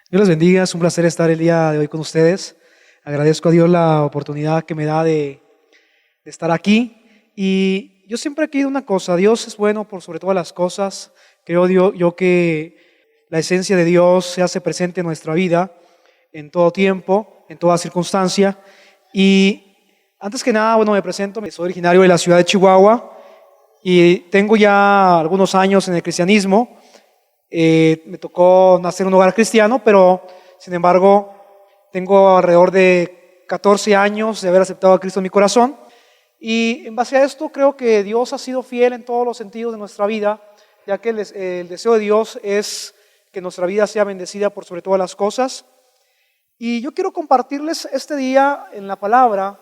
Dios les bendiga, es un placer estar el día de hoy con ustedes. Agradezco a Dios la oportunidad que me da de estar aquí. Y yo siempre he querido una cosa: Dios es bueno por sobre todas las cosas. Creo yo que la esencia de Dios se hace presente en nuestra vida, en todo tiempo, en toda circunstancia. Y antes que nada, me presento. Soy originario de la ciudad de Chihuahua y tengo ya algunos años en el cristianismo. Me tocó nacer en un hogar cristiano, pero sin embargo tengo alrededor de 14 años de haber aceptado a Cristo en mi corazón, y en base a esto creo que Dios ha sido fiel en todos los sentidos de nuestra vida, ya que el deseo de Dios es que nuestra vida sea bendecida por sobre todas las cosas. Y yo quiero compartirles este día en la palabra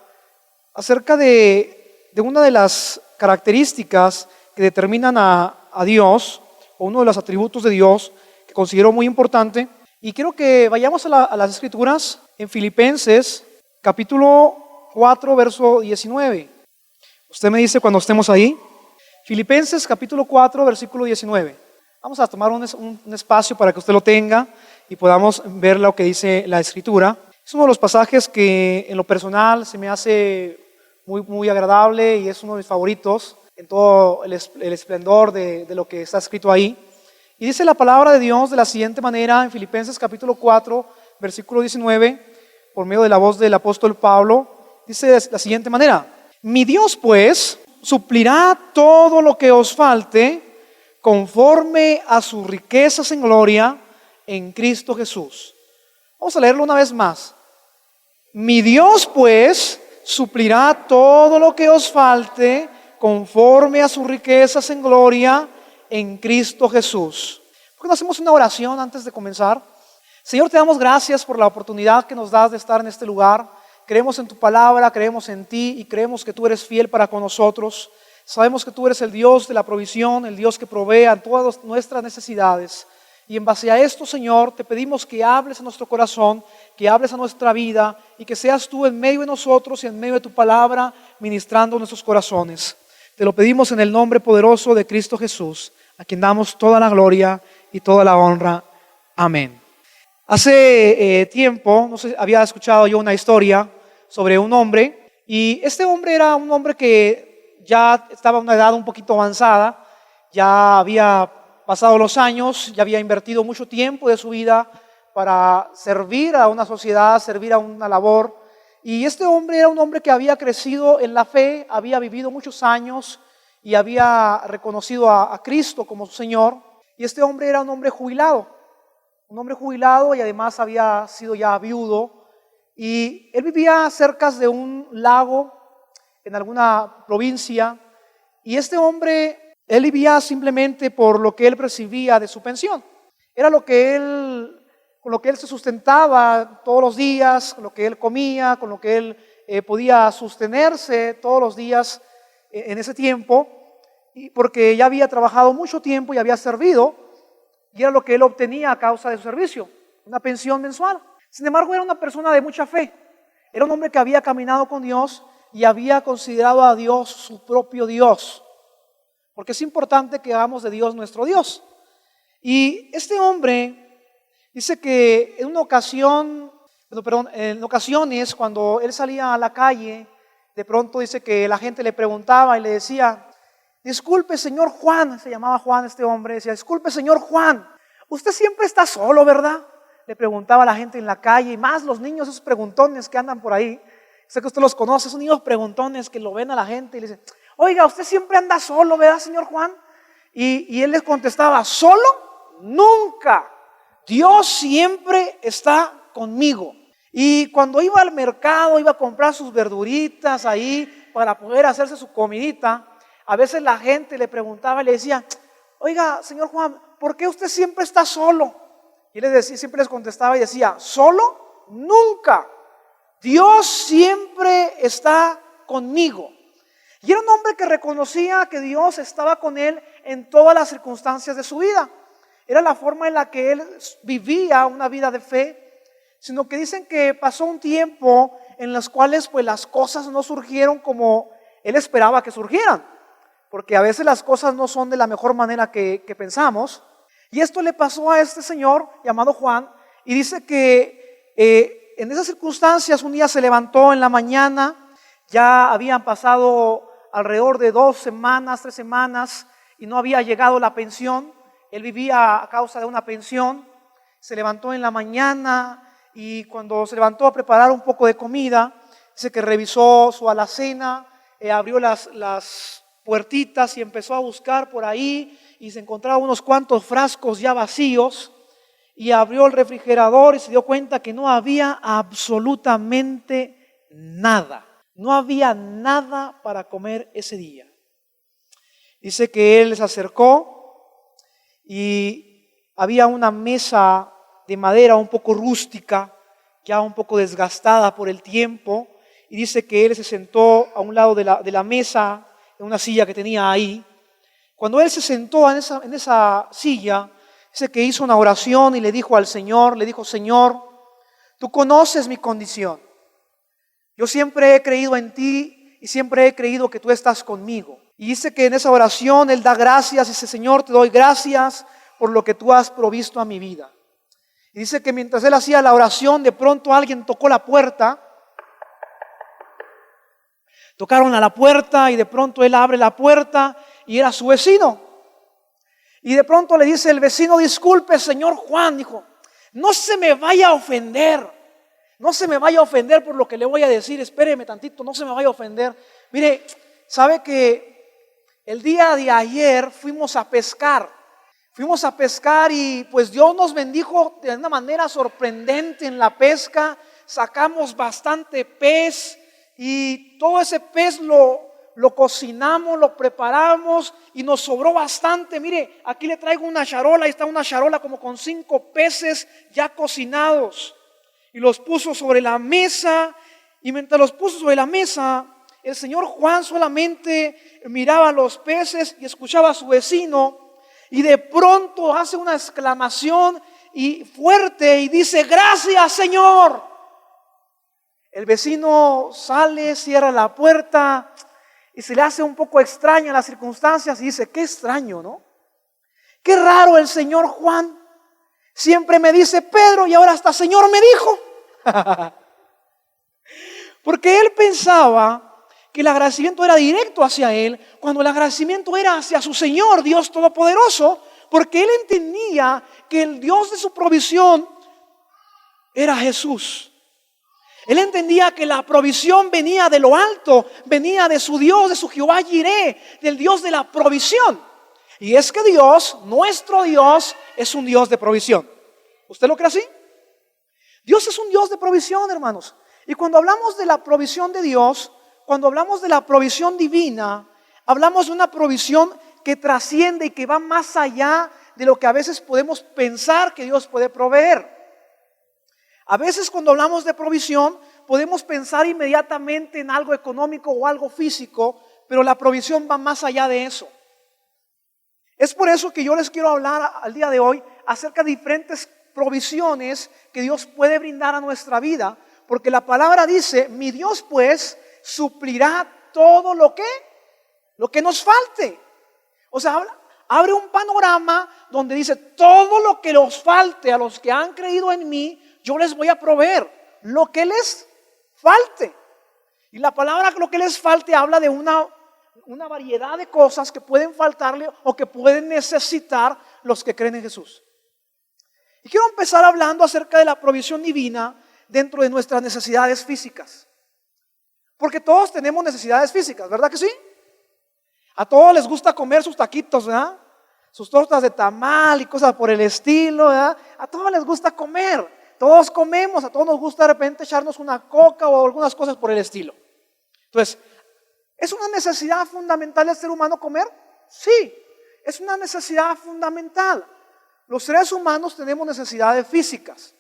acerca de una de las características que determinan a Dios, o uno de los atributos de Dios que considero muy importante. Y quiero que vayamos a las Escrituras en Filipenses capítulo 4 verso 19. Usted me dice cuando estemos ahí. Filipenses capítulo 4 versículo 19. Vamos a tomar un espacio para que usted lo tenga y podamos ver lo que dice la Escritura. Es uno de los pasajes que en lo personal se me hace muy agradable y es uno de mis favoritos en todo el esplendor de lo que está escrito ahí. Y dice la palabra de Dios de la siguiente manera en Filipenses capítulo 4 versículo 19, por medio de la voz del apóstol Pablo. Dice de la siguiente manera: mi Dios pues suplirá todo lo que os falte conforme a sus riquezas en gloria en Cristo Jesús. Vamos a leerlo una vez más. Mi Dios pues suplirá todo lo que os falte conforme a sus riquezas en gloria en Cristo Jesús. ¿Por qué no hacemos una oración antes de comenzar? Señor, te damos gracias por la oportunidad que nos das de estar en este lugar. Creemos en tu palabra, creemos en ti y creemos que tú eres fiel para con nosotros. Sabemos que tú eres el Dios de la provisión, el Dios que provee a todas nuestras necesidades. Y en base a esto, Señor, te pedimos que hables a nuestro corazón, que hables a nuestra vida y que seas tú en medio de nosotros y en medio de tu palabra ministrando nuestros corazones. Te lo pedimos en el nombre poderoso de Cristo Jesús, a quien damos toda la gloria y toda la honra. Amén. Hace tiempo, no sé, había escuchado yo una historia sobre un hombre, y este hombre era un hombre que ya estaba en una edad un poquito avanzada, ya había pasado los años, ya había invertido mucho tiempo de su vida para servir a una sociedad, servir a una labor. Y este hombre era un hombre que había crecido en la fe, había vivido muchos años y había reconocido a Cristo como su Señor. Y este hombre era un hombre jubilado y además había sido ya viudo. Y él vivía cerca de un lago en alguna provincia. Y este hombre, él vivía simplemente por lo que él percibía de su pensión. Era con lo que él se sustentaba todos los días, con lo que él comía, con lo que él podía sostenerse todos los días en ese tiempo, y porque ya había trabajado mucho tiempo y había servido, y era lo que él obtenía a causa de su servicio, una pensión mensual. Sin embargo, era una persona de mucha fe, era un hombre que había caminado con Dios y había considerado a Dios su propio Dios, porque es importante que hagamos de Dios nuestro Dios. Y este hombre dice que en ocasiones cuando él salía a la calle, de pronto dice que la gente le preguntaba y le decía: disculpe, señor Juan, se llamaba Juan este hombre, decía: disculpe, señor Juan, usted siempre está solo, ¿verdad? Le preguntaba a la gente en la calle, y más los niños, esos preguntones que andan por ahí. Sé que usted los conoce, esos niños preguntones que lo ven a la gente y le dicen: oiga, usted siempre anda solo, ¿verdad, señor Juan? Y él les contestaba: ¿solo? Nunca. Dios siempre está conmigo. Y cuando iba al mercado, iba a comprar sus verduritas ahí para poder hacerse su comidita, a veces la gente le preguntaba y le decía: oiga, señor Juan, ¿por qué usted siempre está solo? Y él siempre les contestaba y decía: ¿solo? Nunca. Dios siempre está conmigo. Y era un hombre que reconocía que Dios estaba con él en todas las circunstancias de su vida. Era la forma en la que él vivía una vida de fe. sino que dicen que pasó un tiempo en los cuales pues las cosas no surgieron como él esperaba que surgieran, porque a veces las cosas no son de la mejor manera que pensamos. Y esto le pasó a este señor llamado Juan, y dice que en esas circunstancias un día se levantó en la mañana, ya habían pasado alrededor de 2 semanas, 3 semanas, y no había llegado la pensión. Él vivía a causa de una pensión. Se levantó en la mañana y cuando se levantó a preparar un poco de comida, dice que revisó su alacena, abrió las puertitas y empezó a buscar por ahí y se encontraba unos cuantos frascos ya vacíos, y abrió el refrigerador y se dio cuenta que no había absolutamente nada. No había nada para comer ese día. Dice que él se acercó y había una mesa de madera un poco rústica, ya un poco desgastada por el tiempo, y dice que él se sentó a un lado de la mesa, en una silla que tenía ahí. Cuando él se sentó en esa silla, dice que hizo una oración y le dijo al Señor, le dijo: Señor, tú conoces mi condición. Yo siempre he creído en ti y siempre he creído que tú estás conmigo. Y dice que en esa oración él da gracias, dice: Señor, te doy gracias por lo que tú has provisto a mi vida. Y dice que mientras él hacía la oración, de pronto alguien tocó la puerta. Tocaron a la puerta y de pronto él abre la puerta y era su vecino. Y de pronto le dice el vecino: disculpe, señor Juan, dijo, no se me vaya a ofender. No se me vaya a ofender por lo que le voy a decir. Espéreme tantito, no se me vaya a ofender. Mire, sabe que el día de ayer fuimos a pescar. Fuimos a pescar y pues Dios nos bendijo de una manera sorprendente en la pesca. Sacamos bastante pez y todo ese pez lo cocinamos, lo preparamos y nos sobró bastante. Mire, aquí le traigo una charola, ahí está una charola como con 5 peces ya cocinados. Y los puso sobre la mesa, y mientras los puso sobre la mesa, el señor Juan solamente miraba los peces y escuchaba a su vecino, y de pronto hace una exclamación y fuerte y dice: gracias, Señor. El vecino sale, cierra la puerta y se le hace un poco extraña las circunstancias y dice: qué extraño, ¿no? Qué raro el señor Juan. Siempre me dice Pedro y ahora hasta Señor me dijo. Porque él pensaba que el agradecimiento era directo hacia él, cuando el agradecimiento era hacia su Señor, Dios Todopoderoso, porque él entendía que el Dios de su provisión era Jesús. Él entendía que la provisión venía de lo alto, venía de su Dios, de su Jehová Jireh, del Dios de la provisión. Y es que Dios, nuestro Dios, es un Dios de provisión. ¿Usted lo cree así? Dios es un Dios de provisión, hermanos. Y cuando hablamos de la provisión de Dios, cuando hablamos de la provisión divina, hablamos de una provisión que trasciende y que va más allá de lo que a veces podemos pensar que Dios puede proveer. A veces cuando hablamos de provisión podemos pensar inmediatamente en algo económico o algo físico, pero la provisión va más allá de eso. Es por eso que yo les quiero hablar al día de hoy acerca de diferentes provisiones que Dios puede brindar a nuestra vida, porque la palabra dice: mi Dios pues suplirá todo lo que nos falte. O sea, abre un panorama donde dice: todo lo que nos falte a los que han creído en mí, yo les voy a proveer lo que les falte. Y la palabra lo que les falte habla de una variedad de cosas que pueden faltarle o que pueden necesitar los que creen en Jesús. Y quiero empezar hablando acerca de la provisión divina dentro de nuestras necesidades físicas. Porque todos tenemos necesidades físicas, ¿verdad que sí? A todos les gusta comer sus taquitos, ¿verdad? Sus tortas de tamal y cosas por el estilo, ¿verdad? A todos les gusta comer. Todos comemos, a todos nos gusta de repente echarnos una coca o algunas cosas por el estilo. Entonces, ¿es una necesidad fundamental del ser humano comer? Sí, es una necesidad fundamental. Los seres humanos tenemos necesidades físicas.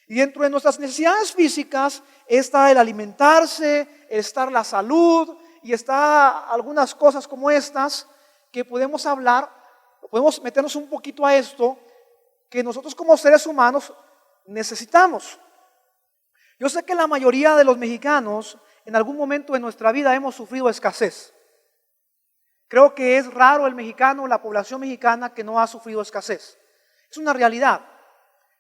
Y dentro de nuestras necesidades físicas está el alimentarse, está la salud y está algunas cosas como estas que podemos hablar, podemos meternos un poquito a esto, que nosotros como seres humanos necesitamos. Yo sé que la mayoría de los mexicanos en algún momento de nuestra vida hemos sufrido escasez. Creo que es raro el mexicano, la población mexicana que no ha sufrido escasez. Es una realidad.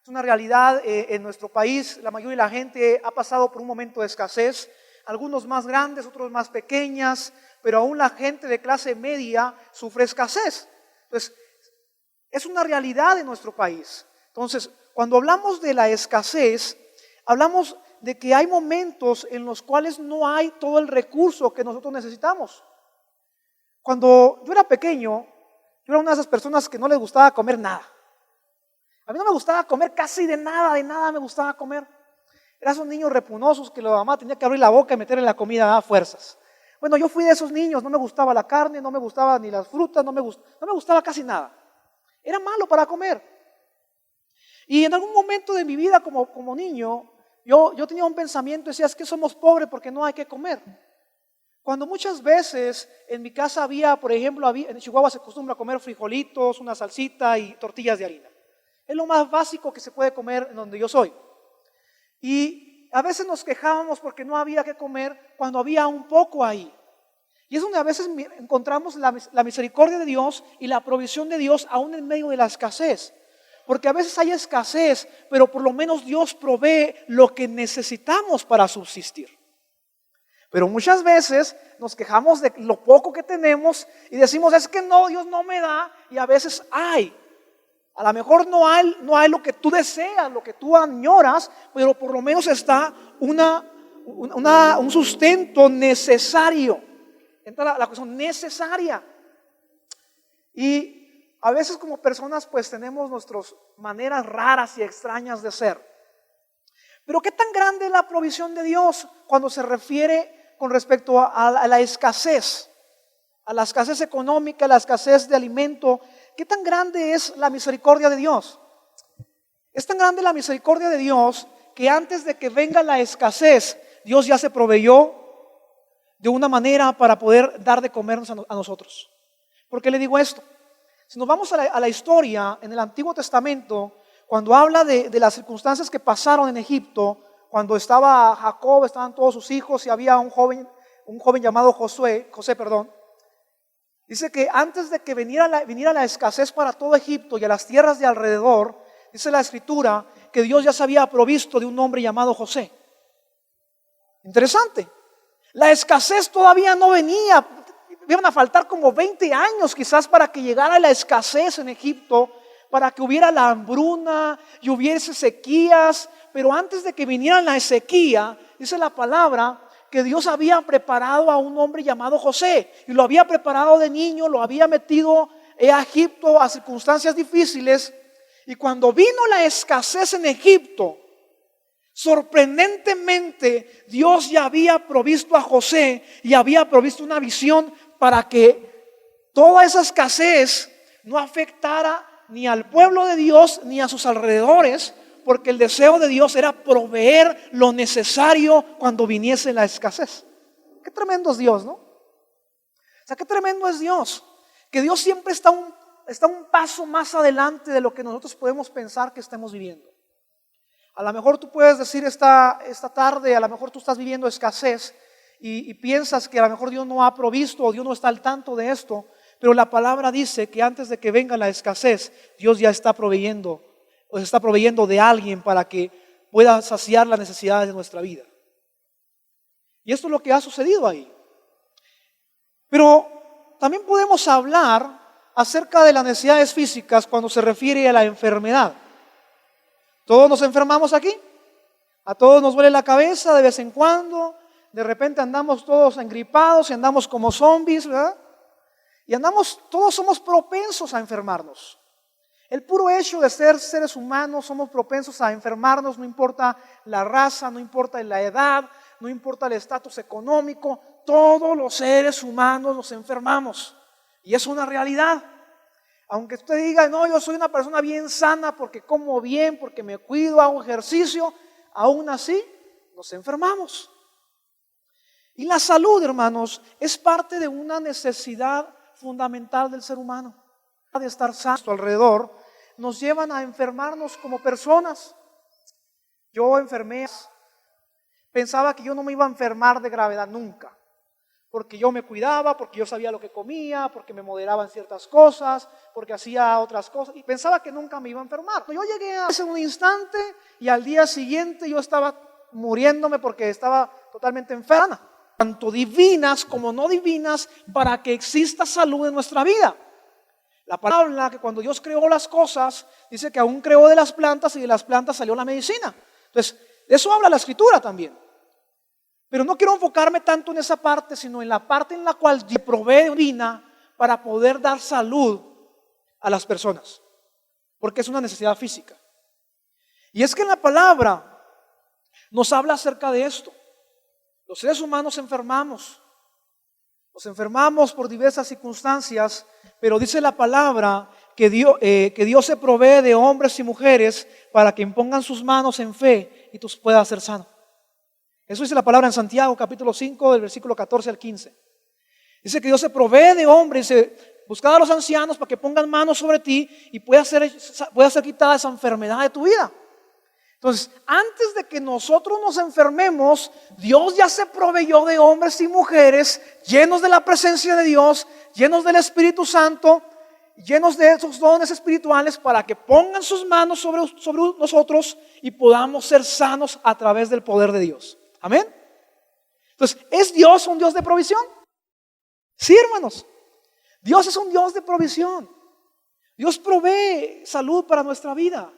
Es una realidad en nuestro país. La mayoría de la gente ha pasado por un momento de escasez. Algunos más grandes, otros más pequeñas. Pero aún la gente de clase media sufre escasez. Entonces, es una realidad en nuestro país. Entonces, cuando hablamos de la escasez, hablamos de que hay momentos en los cuales no hay todo el recurso que nosotros necesitamos. Cuando yo era pequeño, yo era una de esas personas que no les gustaba comer nada. A mí no me gustaba comer casi de nada me gustaba comer. Eran esos niños repunosos que la mamá tenía que abrir la boca y meterle la comida a fuerzas. Bueno, yo fui de esos niños, no me gustaba la carne, no me gustaba ni las frutas, no me gustaba casi nada. Era malo para comer. Y en algún momento de mi vida como niño, yo tenía un pensamiento, decía, es que somos pobres porque no hay que comer. Cuando muchas veces en mi casa había, por ejemplo, en Chihuahua se acostumbra a comer frijolitos, una salsita y tortillas de harina. Es lo más básico que se puede comer en donde yo soy. Y a veces nos quejábamos porque no había que comer cuando había un poco ahí. Y es donde a veces encontramos la misericordia de Dios y la provisión de Dios aún en medio de la escasez. Porque a veces hay escasez, pero por lo menos Dios provee lo que necesitamos para subsistir. Pero muchas veces nos quejamos de lo poco que tenemos y decimos, es que no, Dios no me da, y a veces hay. A lo mejor no hay lo que tú deseas, lo que tú añoras, pero por lo menos está un sustento necesario. Entra la cuestión necesaria. Y a veces como personas pues tenemos nuestras maneras raras y extrañas de ser. Pero ¿qué tan grande es la provisión de Dios cuando se refiere con respecto a la escasez? A la escasez económica, a la escasez de alimento. ¿Qué tan grande es la misericordia de Dios? Es tan grande la misericordia de Dios que antes de que venga la escasez, Dios ya se proveyó de una manera para poder dar de comernos a nosotros. ¿Por qué le digo esto? Si nos vamos a la historia en el Antiguo Testamento, cuando habla de las circunstancias que pasaron en Egipto, cuando estaba Jacob, estaban todos sus hijos y había un joven llamado José, dice que antes de que viniera la escasez para todo Egipto y a las tierras de alrededor, dice la Escritura que Dios ya se había provisto de un hombre llamado José. Interesante. La escasez todavía no venía. Iban a faltar como 20 años quizás para que llegara la escasez en Egipto, para que hubiera la hambruna y hubiese sequías. Pero antes de que viniera la sequía, dice la palabra que Dios había preparado a un hombre llamado José, y lo había preparado de niño, lo había metido a Egipto a circunstancias difíciles, y cuando vino la escasez en Egipto, sorprendentemente Dios ya había provisto a José y había provisto una visión para que toda esa escasez no afectara ni al pueblo de Dios ni a sus alrededores, porque el deseo de Dios era proveer lo necesario cuando viniese la escasez. Qué tremendo es Dios, ¿no? O sea, qué tremendo es Dios. Que Dios siempre está un paso más adelante de lo que nosotros podemos pensar que estemos viviendo. A lo mejor tú puedes decir esta tarde, a lo mejor tú estás viviendo escasez y piensas que a lo mejor Dios no ha provisto o Dios no está al tanto de esto. Pero la palabra dice que antes de que venga la escasez, Dios ya está proveyendo. O se está proveyendo de alguien para que pueda saciar las necesidades de nuestra vida. Y esto es lo que ha sucedido ahí. Pero también podemos hablar acerca de las necesidades físicas cuando se refiere a la enfermedad. ¿Todos nos enfermamos aquí? A todos nos duele la cabeza de vez en cuando. De repente andamos todos engripados y andamos como zombies, ¿verdad? Y todos somos propensos a enfermarnos. El puro hecho de ser seres humanos, somos propensos a enfermarnos, no importa la raza, no importa la edad, no importa el estatus económico, todos los seres humanos nos enfermamos. Y es una realidad. Aunque usted diga, no, yo soy una persona bien sana porque como bien, porque me cuido, hago ejercicio, aún así nos enfermamos. Y la salud, hermanos, es parte de una necesidad fundamental del ser humano. De estar sanos alrededor nos llevan a enfermarnos como personas. Yo enfermé pensaba que yo no me iba a enfermar de gravedad nunca, porque yo me cuidaba, porque yo sabía lo que comía, porque me moderaba en ciertas cosas, porque hacía otras cosas, y pensaba que nunca me iba a enfermar. Yo llegué hace un instante y al día siguiente yo estaba muriéndome porque estaba totalmente enferma, tanto divinas como no divinas, para que exista salud en nuestra vida. La palabra habla que cuando Dios creó las cosas, dice que aún creó de las plantas y de las plantas salió la medicina. Entonces, de eso habla la Escritura también. Pero no quiero enfocarme tanto en esa parte, sino en la parte en la cual Dios provee divina para poder dar salud a las personas, porque es una necesidad física. Y es que en la palabra nos habla acerca de esto. Los seres humanos enfermamos, nos enfermamos por diversas circunstancias, pero dice la palabra que Dios se provee de hombres y mujeres para que impongan sus manos en fe y tú puedas ser sano. Eso dice la palabra en Santiago capítulo 5 del versículo 14 al 15. Dice que Dios se provee de hombres, buscad a los ancianos para que pongan manos sobre ti y pueda ser quitada esa enfermedad de tu vida. Entonces, antes de que nosotros nos enfermemos, Dios ya se proveyó de hombres y mujeres llenos de la presencia de Dios, llenos del Espíritu Santo, llenos de esos dones espirituales para que pongan sus manos sobre nosotros y podamos ser sanos a través del poder de Dios. Amén. Entonces, ¿es Dios un Dios de provisión? Sí, hermanos. Dios es un Dios de provisión. Dios provee salud para nuestra vida.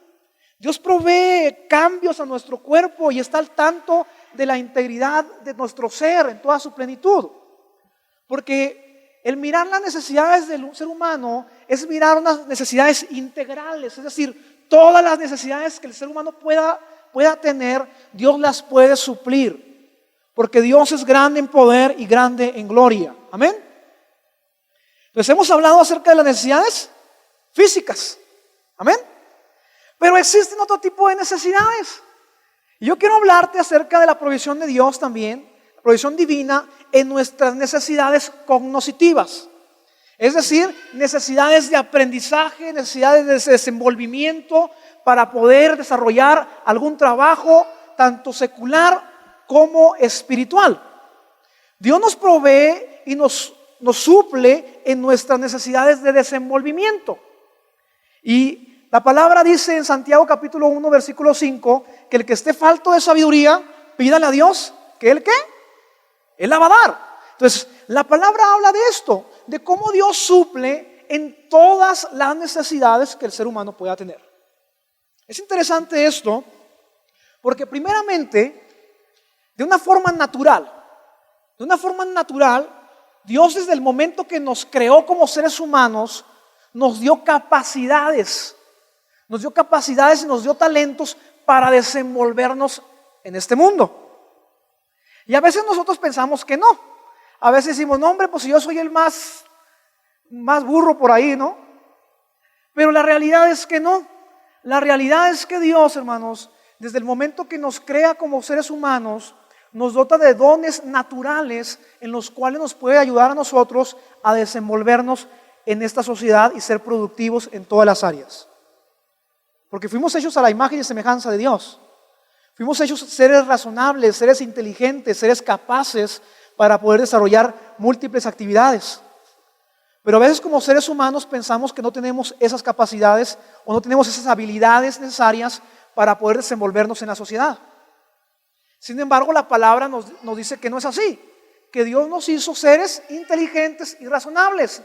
Dios provee cambios a nuestro cuerpo y está al tanto de la integridad de nuestro ser en toda su plenitud. Porque el mirar las necesidades del ser humano es mirar unas necesidades integrales, es decir, todas las necesidades que el ser humano pueda tener, Dios las puede suplir, porque Dios es grande en poder y grande en gloria. Amén. Entonces hemos hablado acerca de las necesidades físicas. Amén. Pero existen otro tipo de necesidades. Y yo quiero hablarte acerca de la provisión de Dios también, la provisión divina en nuestras necesidades cognitivas. Es decir, necesidades de aprendizaje, necesidades de desenvolvimiento para poder desarrollar algún trabajo, tanto secular como espiritual. Dios nos provee y nos suple en nuestras necesidades de desenvolvimiento. Y la palabra dice en Santiago capítulo 1 versículo 5 que el que esté falto de sabiduría, pídale a Dios que Él ¿qué? Él la va a dar. Entonces, la palabra habla de esto, de cómo Dios suple en todas las necesidades que el ser humano pueda tener. Es interesante esto, porque primeramente, de una forma natural, Dios desde el momento que nos creó como seres humanos, nos dio capacidades y nos dio talentos para desenvolvernos en este mundo. Y a veces nosotros pensamos que no. A veces decimos, no hombre, pues yo soy el más burro por ahí, ¿no? Pero la realidad es que no. La realidad es que Dios, hermanos, desde el momento que nos crea como seres humanos, nos dota de dones naturales en los cuales nos puede ayudar a nosotros a desenvolvernos en esta sociedad y ser productivos en todas las áreas. Porque fuimos hechos a la imagen y semejanza de Dios. Fuimos hechos seres razonables, seres inteligentes, seres capaces para poder desarrollar múltiples actividades. Pero a veces como seres humanos pensamos que no tenemos esas capacidades o no tenemos esas habilidades necesarias para poder desenvolvernos en la sociedad. Sin embargo, la palabra nos dice que no es así, que Dios nos hizo seres inteligentes y razonables.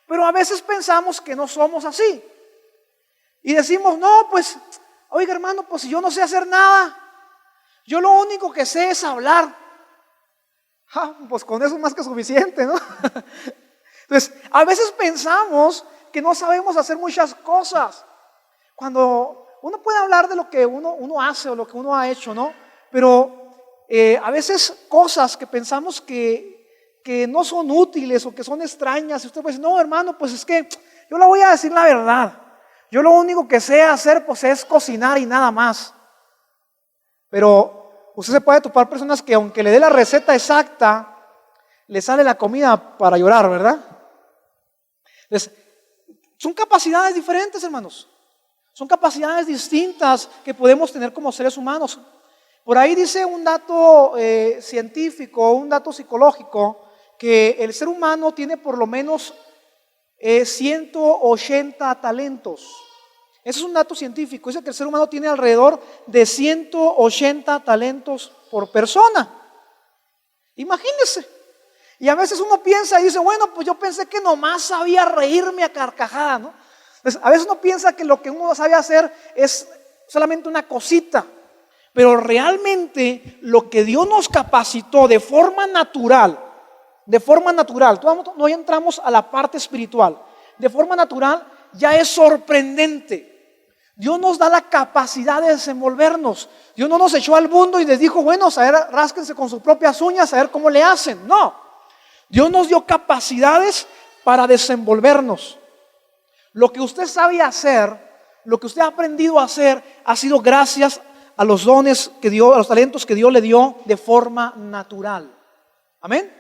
Pero a veces pensamos que no somos así. Y decimos, no, pues, oiga hermano, pues si yo no sé hacer nada, yo lo único que sé es hablar. Pues con eso es más que suficiente, ¿no? Entonces, a veces pensamos que no sabemos hacer muchas cosas. Cuando uno puede hablar de lo que uno hace o lo que uno ha hecho, ¿no? Pero a veces cosas que pensamos que no son útiles o que son extrañas, y usted puede decir, no hermano, pues es que yo le voy a decir la verdad. Yo lo único que sé hacer pues es cocinar y nada más. Pero usted se puede topar personas que aunque le dé la receta exacta, le sale la comida para llorar, ¿verdad? Entonces, son capacidades diferentes, hermanos. Son capacidades distintas que podemos tener como seres humanos. Por ahí dice un dato científico, un dato psicológico, que el ser humano tiene por lo menos 180 talentos. Ese es un dato científico. Dice que el ser humano tiene alrededor de 180 talentos por persona. Imagínense. Y a veces uno piensa y dice, bueno, pues yo pensé que nomás sabía reírme a carcajada, ¿no? Entonces, a veces uno piensa que lo que uno sabe hacer es solamente una cosita. Pero realmente lo que Dios nos capacitó de forma natural, no entramos a la parte espiritual, de forma natural ya es sorprendente. Dios nos da la capacidad de desenvolvernos. Dios no nos echó al mundo y les dijo, bueno, a ver, rásquense con sus propias uñas, a ver cómo le hacen. No, Dios nos dio capacidades para desenvolvernos. Lo que usted sabe hacer, lo que usted ha aprendido a hacer, ha sido gracias a los dones que Dios, a los talentos que Dios le dio de forma natural. Amén.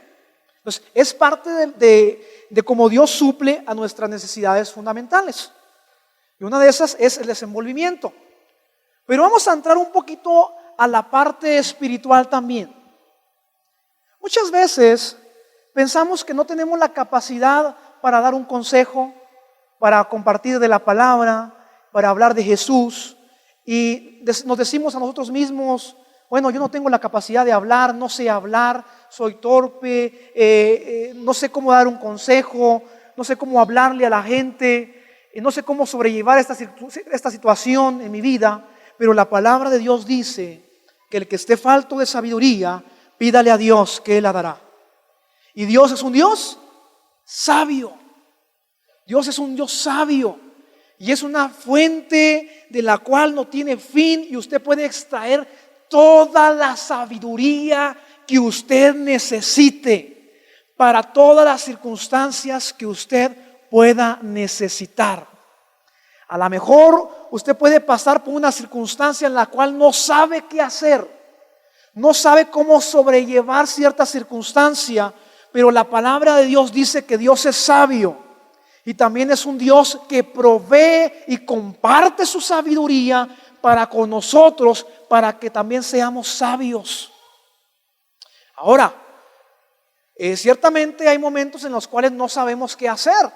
Entonces, es parte de cómo Dios suple a nuestras necesidades fundamentales. Y una de esas es el desenvolvimiento. Pero vamos a entrar un poquito a la parte espiritual también. Muchas veces pensamos que no tenemos la capacidad para dar un consejo, para compartir de la palabra, para hablar de Jesús. Y nos decimos a nosotros mismos, bueno, yo no tengo la capacidad de hablar, no sé hablar, soy torpe, no sé cómo dar un consejo, no sé cómo hablarle a la gente, no sé cómo sobrellevar esta situación en mi vida. Pero la palabra de Dios dice que el que esté falto de sabiduría, pídale a Dios que Él la dará. Y Dios es un Dios sabio. Dios es un Dios sabio. Y es una fuente de la cual no tiene fin y usted puede extraer toda la sabiduría que usted necesite para todas las circunstancias que usted pueda necesitar. A lo mejor usted puede pasar por una circunstancia en la cual no sabe qué hacer, no sabe cómo sobrellevar cierta circunstancia, pero la palabra de Dios dice que Dios es sabio. Y también es un Dios que provee y comparte su sabiduría para con nosotros, para que también seamos sabios. Ahora, ciertamente hay momentos en los cuales no sabemos qué hacer.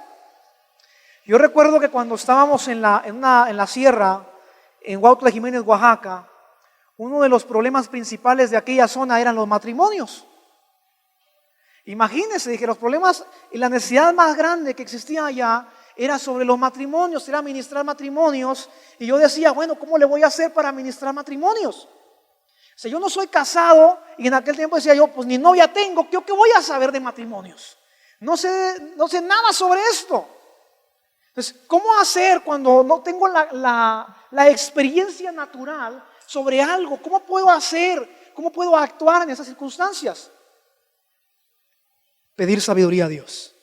Yo recuerdo que cuando estábamos en la sierra, en Huautla Jiménez, Oaxaca, uno de los problemas principales de aquella zona eran los matrimonios. Imagínense, dije, los problemas y la necesidad más grande que existía allá era sobre los matrimonios, era administrar matrimonios. Y yo decía, bueno, ¿cómo le voy a hacer para administrar matrimonios? O sea, yo no soy casado y en aquel tiempo decía yo, pues ni novia tengo, ¿yo qué voy a saber de matrimonios? No sé nada sobre esto. Entonces, ¿cómo hacer cuando no tengo la experiencia natural sobre algo? ¿Cómo puedo hacer? ¿Cómo puedo actuar en esas circunstancias? Pedir sabiduría a Dios.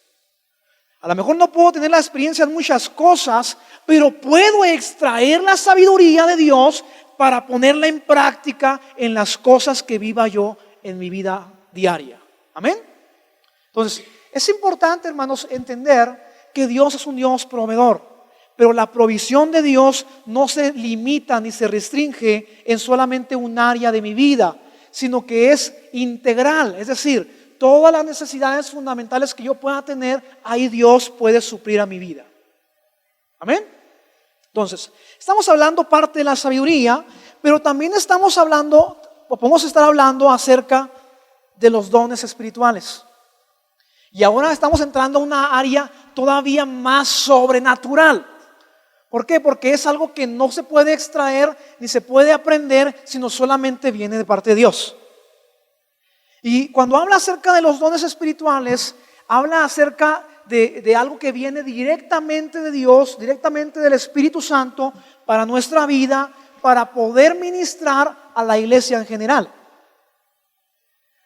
A lo mejor no puedo tener la experiencia en muchas cosas, pero puedo extraer la sabiduría de Dios para ponerla en práctica en las cosas que viva yo en mi vida diaria. Amén. Entonces, es importante, hermanos, entender que Dios es un Dios proveedor, pero la provisión de Dios no se limita ni se restringe en solamente un área de mi vida, sino que es integral, es decir, todas las necesidades fundamentales que yo pueda tener, ahí Dios puede suplir a mi vida. Amén. Entonces, estamos hablando parte de la sabiduría, pero también estamos hablando, o podemos estar hablando acerca de los dones espirituales. Y ahora estamos entrando a una área todavía más sobrenatural. ¿Por qué? Porque es algo que no se puede extraer ni se puede aprender, sino solamente viene de parte de Dios. Y cuando habla acerca de los dones espirituales, habla acerca de algo que viene directamente de Dios, directamente del Espíritu Santo para nuestra vida, para poder ministrar a la iglesia en general.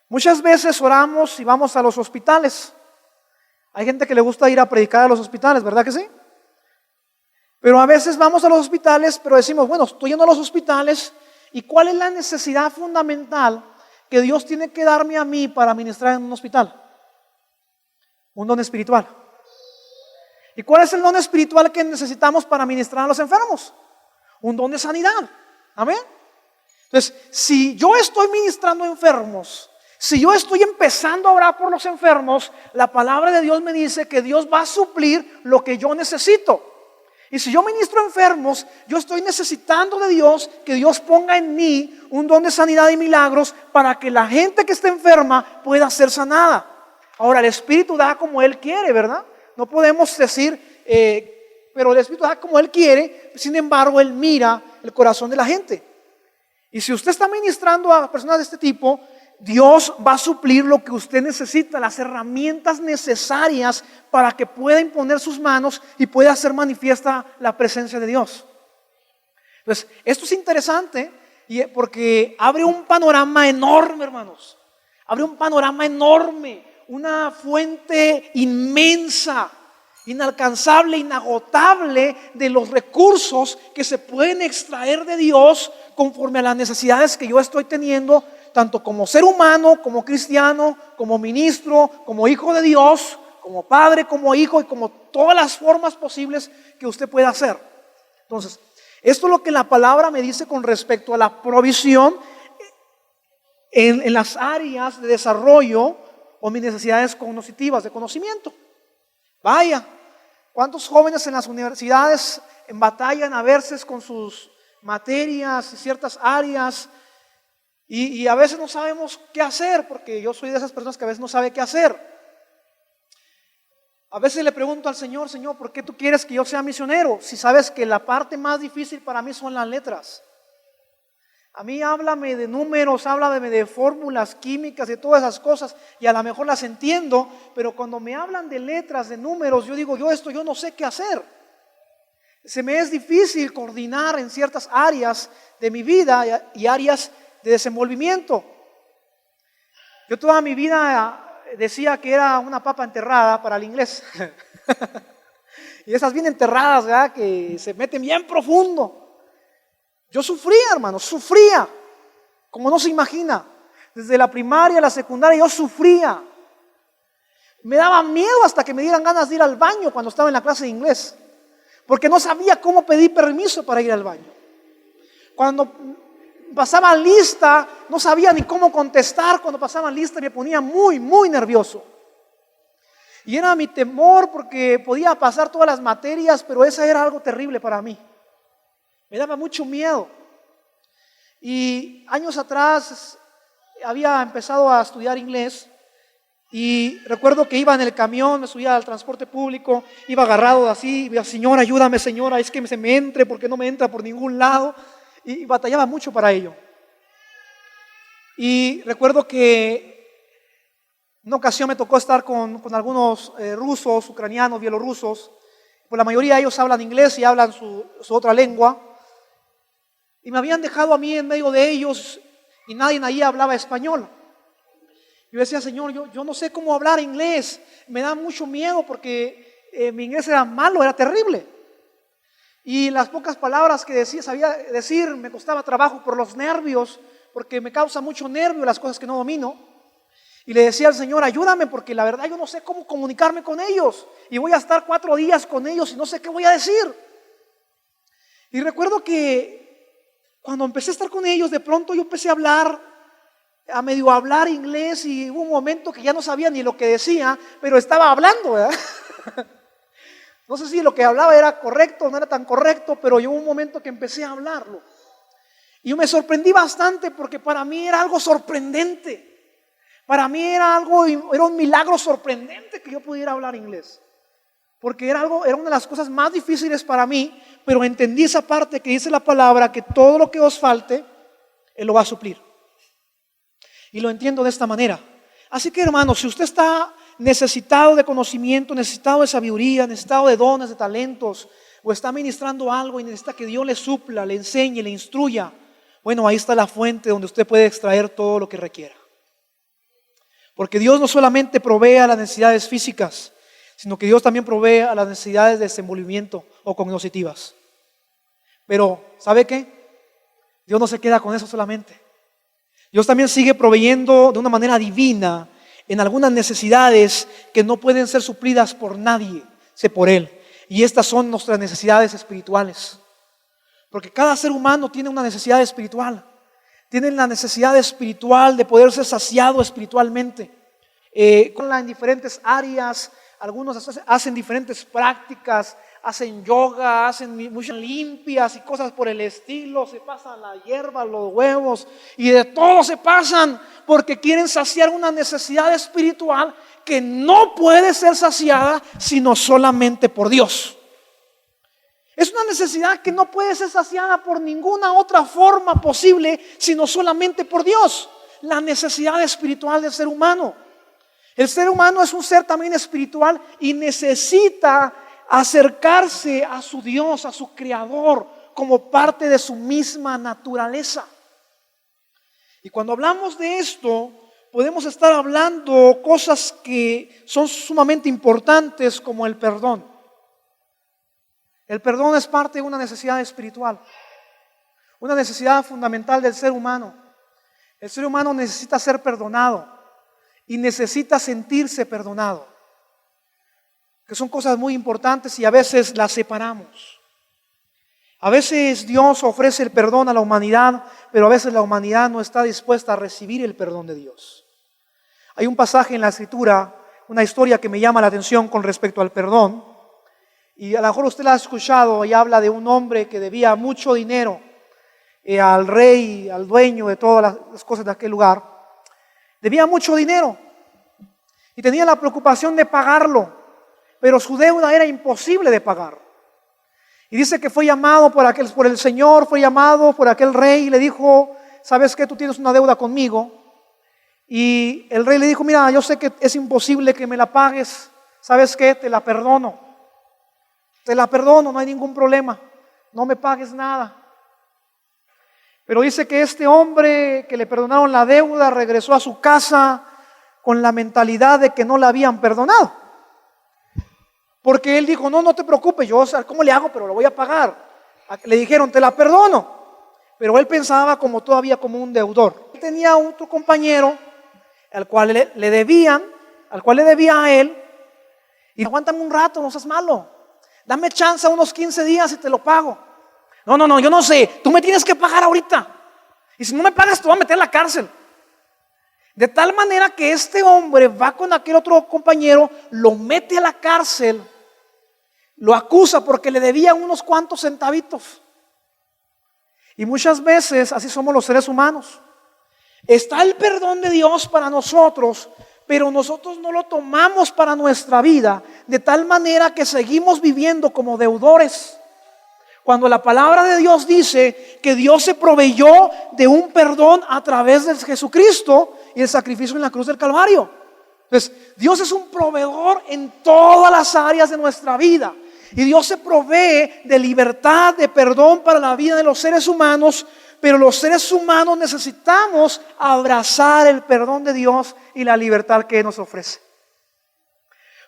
Muchas veces oramos y vamos a los hospitales. Hay gente que le gusta ir a predicar a los hospitales, ¿verdad que sí? Pero a veces vamos a los hospitales, pero decimos, bueno, estoy yendo a los hospitales, ¿y cuál es la necesidad fundamental que Dios tiene que darme a mí para ministrar en un hospital? Un don espiritual. ¿Y cuál es el don espiritual que necesitamos para ministrar a los enfermos? Un don de sanidad. Amén. Entonces, si yo estoy ministrando a enfermos, si yo estoy empezando a orar por los enfermos, la palabra de Dios me dice que Dios va a suplir lo que yo necesito. Y si yo ministro a enfermos, yo estoy necesitando de Dios que Dios ponga en mí un don de sanidad y milagros para que la gente que esté enferma pueda ser sanada. Ahora, el Espíritu da como Él quiere, ¿verdad? No podemos decir, pero el Espíritu da como Él quiere, sin embargo, Él mira el corazón de la gente. Y si usted está ministrando a personas de este tipo, Dios va a suplir lo que usted necesita, las herramientas necesarias para que pueda imponer sus manos y pueda hacer manifiesta la presencia de Dios. Entonces, esto es interesante porque abre un panorama enorme, hermanos. Abre un panorama enorme, una fuente inmensa, inalcanzable, inagotable de los recursos que se pueden extraer de Dios conforme a las necesidades que yo estoy teniendo, tanto como ser humano, como cristiano, como ministro, como hijo de Dios, como padre, como hijo y como todas las formas posibles que usted pueda hacer. Entonces, esto es lo que la palabra me dice con respecto a la provisión en las áreas de desarrollo o mis necesidades cognitivas, de conocimiento. Vaya, ¿cuántos jóvenes en las universidades batallan a veces con sus materias y ciertas áreas? Y a veces no sabemos qué hacer, porque yo soy de esas personas que a veces no sabe qué hacer. A veces le pregunto al Señor, Señor, ¿por qué tú quieres que yo sea misionero? Si sabes que la parte más difícil para mí son las letras. A mí háblame de números, háblame de fórmulas químicas, de todas esas cosas, y a lo mejor las entiendo, pero cuando me hablan de letras, de números, yo digo, yo no sé qué hacer. Se me es difícil coordinar en ciertas áreas de mi vida y áreas de desenvolvimiento. Yo toda mi vida decía que era una papa enterrada para el inglés. Y esas bien enterradas, ¿verdad? Que se meten bien profundo. Yo sufría, hermanos, sufría, como no se imagina. Desde la primaria a la secundaria yo sufría. Me daba miedo hasta que me dieran ganas de ir al baño cuando estaba en la clase de inglés, porque no sabía cómo pedir permiso para ir al baño. Cuando pasaban lista, no sabía ni cómo contestar. Cuando pasaban lista me ponía muy, muy nervioso. Y era mi temor porque podía pasar todas las materias, pero esa era algo terrible para mí. Me daba mucho miedo. Y años atrás había empezado a estudiar inglés y recuerdo que iba en el camión, me subía al transporte público, iba agarrado así, decía, Señora, ayúdame, Señora, es que se me entre porque no me entra por ningún lado. Y batallaba mucho para ello. Y recuerdo que en una ocasión me tocó estar con algunos rusos, ucranianos, bielorrusos. Pues la mayoría de ellos hablan inglés y hablan su otra lengua. Y me habían dejado a mí en medio de ellos y nadie ahí hablaba español. Yo decía, Señor, yo no sé cómo hablar inglés. Me da mucho miedo porque mi inglés era malo, era terrible. Y las pocas palabras que sabía decir me costaba trabajo por los nervios, porque me causa mucho nervio las cosas que no domino. Y le decía al Señor, ayúdame porque la verdad yo no sé cómo comunicarme con ellos. Y voy a estar 4 días con ellos y no sé qué voy a decir. Y recuerdo que cuando empecé a estar con ellos, de pronto yo empecé a medio hablar inglés y hubo un momento que ya no sabía ni lo que decía, pero estaba hablando, ¿verdad? No sé si lo que hablaba era correcto o no era tan correcto, pero llegó un momento que empecé a hablarlo. Y yo me sorprendí bastante porque para mí era algo sorprendente. Para mí era un milagro sorprendente que yo pudiera hablar inglés. Porque era una de las cosas más difíciles para mí, pero entendí esa parte que dice la palabra, que todo lo que os falte, Él lo va a suplir. Y lo entiendo de esta manera. Así que, hermanos, si usted está necesitado de conocimiento, necesitado de sabiduría, necesitado de dones, de talentos, o está ministrando algo y necesita que Dios le supla, le enseñe, le instruya, bueno, ahí está la fuente donde usted puede extraer todo lo que requiera. Porque Dios no solamente provee a las necesidades físicas, sino que Dios también provee a las necesidades de desenvolvimiento o cognitivas. Pero, ¿sabe qué? Dios no se queda con eso solamente. Dios también sigue proveyendo de una manera divina en algunas necesidades que no pueden ser suplidas por nadie, sino por Él. Y estas son nuestras necesidades espirituales. Porque cada ser humano tiene una necesidad espiritual. tienen la necesidad espiritual de poder ser saciado espiritualmente. En diferentes áreas, algunos hacen diferentes prácticas, hacen yoga, hacen muchas limpias y cosas por el estilo, se pasan la hierba, los huevos y de todo se pasan porque quieren saciar una necesidad espiritual que no puede ser saciada sino solamente por Dios. Es una necesidad que no puede ser saciada por ninguna otra forma posible sino solamente por Dios. La necesidad espiritual del ser humano. El ser humano es un ser también espiritual y necesita acercarse a su Dios, a su Creador, como parte de su misma naturaleza. Y cuando hablamos de esto, podemos estar hablando cosas que son sumamente importantes como el perdón. El perdón es parte de una necesidad espiritual, una necesidad fundamental del ser humano. El ser humano necesita ser perdonado y necesita sentirse perdonado, que son cosas muy importantes y a veces las separamos. A veces Dios ofrece el perdón a la humanidad, pero a veces la humanidad no está dispuesta a recibir el perdón de Dios. Hay un pasaje en la Escritura, una historia que me llama la atención con respecto al perdón, y a lo mejor usted la ha escuchado y habla de un hombre que debía mucho dinero al rey, al dueño de todas las cosas de aquel lugar. Debía mucho dinero y tenía la preocupación de pagarlo, pero su deuda era imposible de pagar. Y dice que fue llamado por el Señor, fue llamado por aquel rey y le dijo: ¿sabes qué? Tú tienes una deuda conmigo. Y el rey le dijo: mira, yo sé que es imposible que me la pagues. ¿Sabes qué? Te la perdono. Te la perdono, no hay ningún problema. No me pagues nada. Pero dice que este hombre que le perdonaron la deuda regresó a su casa con la mentalidad de que no la habían perdonado. Porque él dijo: no te preocupes, yo, ¿cómo le hago? Pero lo voy a pagar. Le dijeron: te la perdono. Pero él pensaba todavía como un deudor. Él tenía otro compañero al cual le debía a él. Y aguántame un rato, no seas malo. Dame chance unos 15 días y te lo pago. No, yo no sé, tú me tienes que pagar ahorita. Y si no me pagas te voy a meter en la cárcel. De tal manera que este hombre va con aquel otro compañero, lo mete a la cárcel, lo acusa porque le debía unos cuantos centavitos. Y muchas veces así somos los seres humanos. Está el perdón de Dios para nosotros, pero nosotros no lo tomamos para nuestra vida, de tal manera que seguimos viviendo como deudores. Cuando la palabra de Dios dice que Dios se proveyó de un perdón a través de Jesucristo y el sacrificio en la cruz del Calvario. Entonces, Dios es un proveedor en todas las áreas de nuestra vida. Y Dios se provee de libertad, de perdón para la vida de los seres humanos, pero los seres humanos necesitamos abrazar el perdón de Dios y la libertad que Él nos ofrece.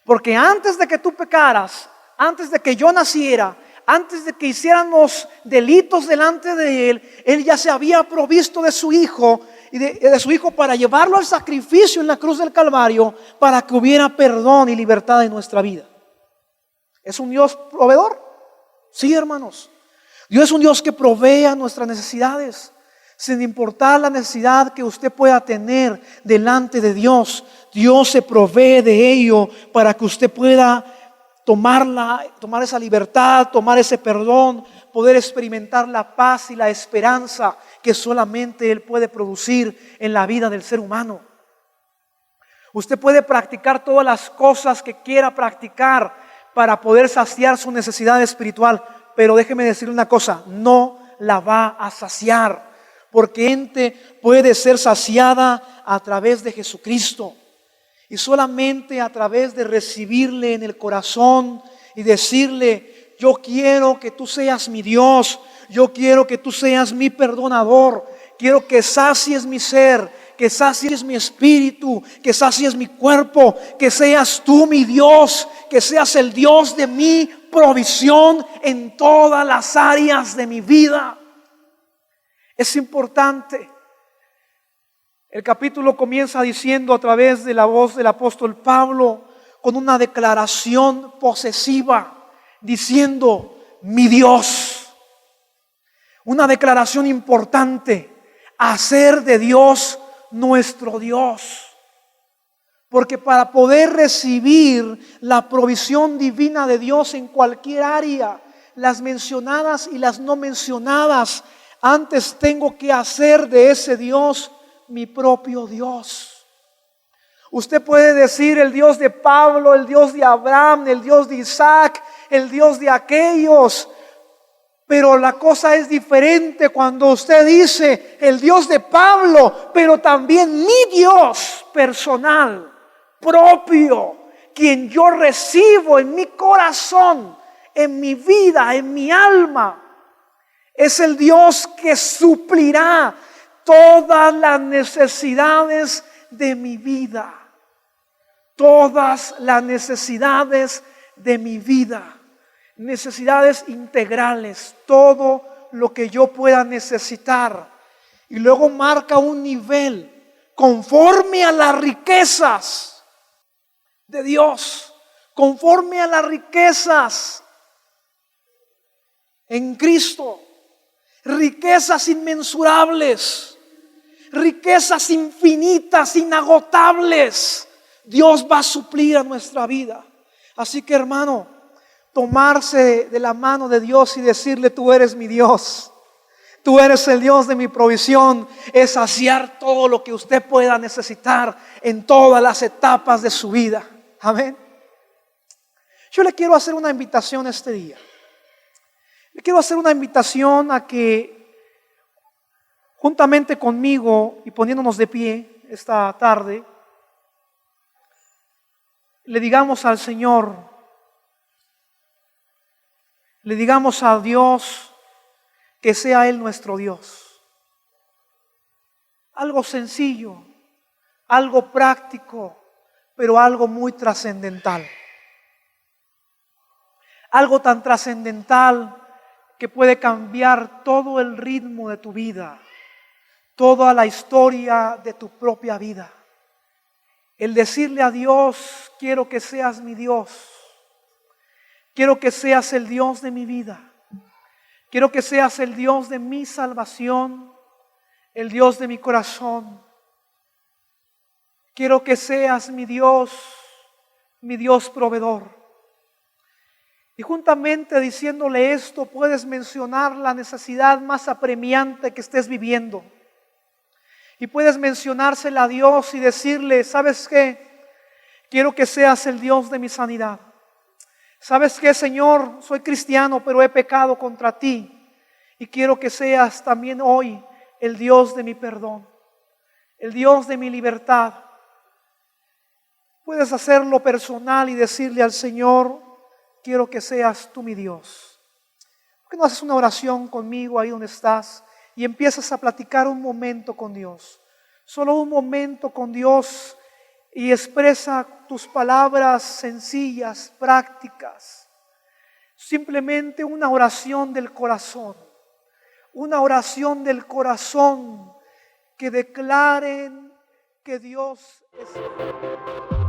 Porque antes de que tú pecaras, antes de que yo naciera, antes de que hiciéramos delitos delante de Él ya se había provisto de su Hijo y de su Hijo para llevarlo al sacrificio en la cruz del Calvario para que hubiera perdón y libertad en nuestra vida. ¿Es un Dios proveedor? Sí, hermanos. Dios es un Dios que provee a nuestras necesidades, sin importar la necesidad que usted pueda tener delante de Dios. Dios se provee de ello para que usted pueda tomar esa libertad, tomar ese perdón, poder experimentar la paz y la esperanza que solamente Él puede producir en la vida del ser humano. Usted puede practicar todas las cosas que quiera practicar para poder saciar su necesidad espiritual, pero déjeme decirle una cosa: no la va a saciar, porque gente puede ser saciada a través de Jesucristo. Y solamente a través de recibirle en el corazón y decirle: yo quiero que tú seas mi Dios, yo quiero que tú seas mi perdonador, quiero que sacies mi ser, que sacies mi espíritu, que sacies mi cuerpo, que seas tú mi Dios, que seas el Dios de mi provisión en todas las áreas de mi vida. Es importante. El capítulo comienza diciendo a través de la voz del apóstol Pablo con una declaración posesiva, diciendo: mi Dios. Una declaración importante. hacer de Dios nuestro Dios. Porque para poder recibir la provisión divina de Dios en cualquier área, las mencionadas y las no mencionadas, antes tengo que hacer de ese Dios mi propio Dios. Usted puede decir el Dios de Pablo, el Dios de Abraham, el Dios de Isaac, el Dios de aquellos. Pero la cosa es diferente cuando usted dice el Dios de Pablo, pero también mi Dios personal, propio, quien yo recibo en mi corazón, en mi vida, en mi alma. Es el Dios que suplirá todas las necesidades de mi vida. Todas las necesidades de mi vida. Necesidades integrales, todo lo que yo pueda necesitar. Y luego marca un nivel conforme a las riquezas de Dios, conforme a las riquezas en Cristo, riquezas inmensurables, riquezas infinitas, inagotables. Dios va a suplir a nuestra vida. Así que, hermano, tomarse de la mano de Dios y decirle: tú eres mi Dios, tú eres el Dios de mi provisión, es saciar todo lo que usted pueda necesitar en todas las etapas de su vida. Amén. Yo le quiero hacer una invitación este día. Le quiero hacer una invitación a que juntamente conmigo y poniéndonos de pie esta tarde, le digamos al Señor, le digamos a Dios que sea Él nuestro Dios. Algo sencillo, algo práctico, pero algo muy trascendental. Algo tan trascendental que puede cambiar todo el ritmo de tu vida, toda la historia de tu propia vida. El decirle a Dios: quiero que seas mi Dios. Quiero que seas el Dios de mi vida. Quiero que seas el Dios de mi salvación, el Dios de mi corazón. Quiero que seas mi Dios proveedor. Y juntamente diciéndole esto, puedes mencionar la necesidad más apremiante que estés viviendo. Y puedes mencionársela a Dios y decirle: ¿sabes qué? Quiero que seas el Dios de mi sanidad. ¿Sabes qué, Señor? Soy cristiano, pero he pecado contra ti. Y quiero que seas también hoy el Dios de mi perdón, el Dios de mi libertad. Puedes hacerlo personal y decirle al Señor: quiero que seas tú mi Dios. ¿Por qué no haces una oración conmigo ahí donde estás y empiezas a platicar un momento con Dios? Solo un momento con Dios y expresa tus palabras sencillas, prácticas. Simplemente una oración del corazón. Una oración del corazón que declaren que Dios es...